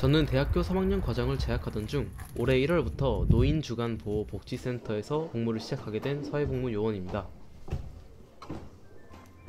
저는 대학교 3학년 과정을 재학하던 중 올해 1월부터 노인주간보호복지센터에서 복무를 시작하게 된 사회복무요원입니다.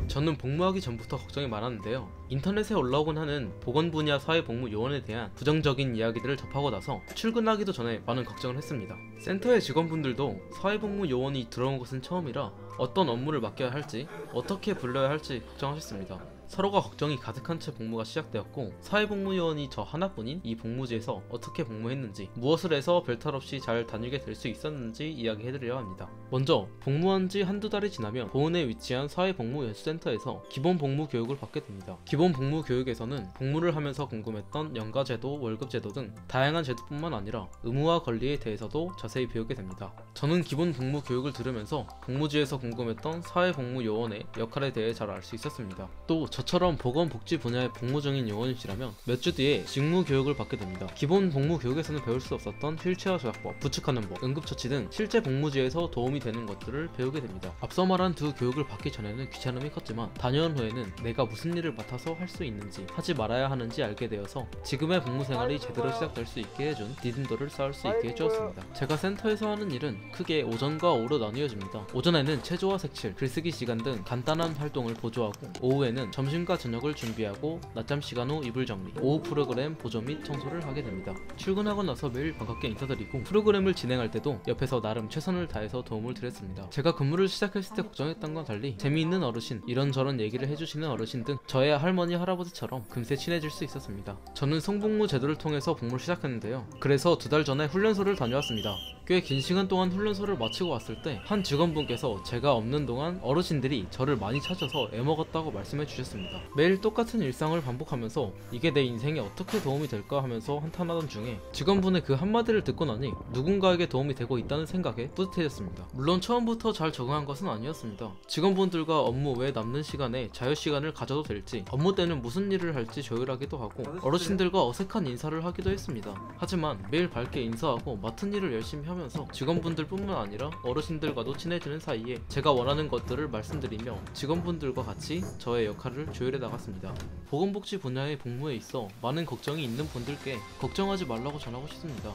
저는 복무하기 전부터 걱정이 많았는데요. 인터넷에 올라오곤 하는 보건 분야 사회복무요원에 대한 부정적인 이야기들을 접하고 나서 출근하기도 전에 많은 걱정을 했습니다. 센터의 직원분들도 사회복무요원이 들어온 것은 처음이라 어떤 업무를 맡겨야 할지, 어떻게 불러야 할지 걱정하셨습니다. 서로가 걱정이 가득한 채 복무가 시작되었고, 사회복무요원이 저 하나뿐인 이 복무지에서 어떻게 복무했는지, 무엇을 해서 별탈 없이 잘 다니게 될 수 있었는지 이야기해드려야 합니다. 먼저 복무한 지 한두 달이 지나면 보은에 위치한 사회복무연수센터에서 기본 복무 교육을 받게 됩니다. 기본 복무 교육에서는 복무를 하면서 궁금했던 연가제도, 월급제도 등 다양한 제도뿐만 아니라 의무와 권리에 대해서도 자세히 배우게 됩니다. 저는 기본 복무 교육을 들으면서 복무지에서 궁금했던 사회복무요원의 역할에 대해 잘 알 수 있었습니다. 또 저처럼 보건복지 분야에 복무 중인 요원이시라면 몇 주 뒤에 직무 교육을 받게 됩니다. 기본 복무 교육에서는 배울 수 없었던 휠체어 조작법, 부축하는 법, 응급처치 등 실제 복무지에서 도움이 되는 것들을 배우게 됩니다. 앞서 말한 두 교육을 받기 전에는 귀찮음이 컸지만 다녀온 후에는 내가 무슨 일을 맡아서 할 수 있는지, 하지 말아야 하는지 알게 되어서 지금의 복무 생활이 제대로 시작될 수 있게 해준 디딤돌을 쌓을 수 있게 해주었습니다. 제가 센터에서 하는 일은 크게 오전과 오후로 나뉘어집니다. 오전에는 체조와 색칠, 글쓰기 시간 등 간단한 활동을 보조하고, 오후에는 점심과 저녁을 준비하고 낮잠 시간 후 이불 정리, 오후 프로그램 보조 및 청소를 하게 됩니다. 출근하고 나서 매일 반갑게 인사드리고, 프로그램을 진행할 때도 옆에서 나름 최선을 다해서 도움을 드렸습니다. 제가 근무를 시작했을 때 걱정했던 건 달리 재미있는 어르신, 이런저런 얘기를 해주시는 어르신 등 저의 할머니 할아버지처럼 금세 친해질 수 있었습니다. 저는 성복무 제도를 통해서 복무를 시작했는데요. 그래서 2달 전에 훈련소를 다녀왔습니다. 꽤 긴 시간 동안 훈련소를 마치고 왔을 때 한 직원분께서 제가 없는 동안 어르신들이 저를 많이 찾아서 애먹었다고 말씀해 주셨습니다. 매일 똑같은 일상을 반복하면서 이게 내 인생에 어떻게 도움이 될까 하면서 한탄하던 중에 직원분의 그 한마디를 듣고 나니 누군가에게 도움이 되고 있다는 생각에 뿌듯해졌습니다. 물론 처음부터 잘 적응한 것은 아니었습니다. 직원분들과 업무 외 남는 시간에 자유시간을 가져도 될지, 업무 때는 무슨 일을 할지 조율하기도 하고, 어르신들과 어색한 인사를 하기도 했습니다. 하지만 매일 밝게 인사하고 맡은 일을 열심히 하면서 직원분들 뿐만 아니라 어르신들과도 친해지는 사이에 제가 원하는 것들을 말씀드리며 직원분들과 같이 저의 역할을 조율해 나갔습니다. 보건복지 분야의 복무에 있어 많은 걱정이 있는 분들께 걱정하지 말라고 전하고 싶습니다.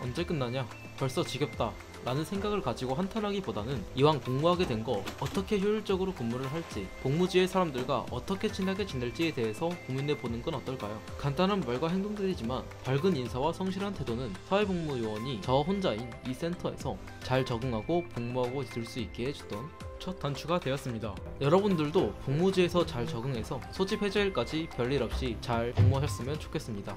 언제 끝나냐? 벌써 지겹다 라는 생각을 가지고 한탄하기보다는 이왕 복무하게 된 거 어떻게 효율적으로 근무를 할지, 복무지의 사람들과 어떻게 친하게 지낼지에 대해서 고민해보는 건 어떨까요? 간단한 말과 행동들이지만 밝은 인사와 성실한 태도는 사회복무요원이 저 혼자인 이 센터에서 잘 적응하고 복무하고 있을 수 있게 해주던 첫 단추가 되었습니다. 여러분들도 복무지에서 잘 적응해서 소집 해제일까지 별일 없이 잘 복무하셨으면 좋겠습니다.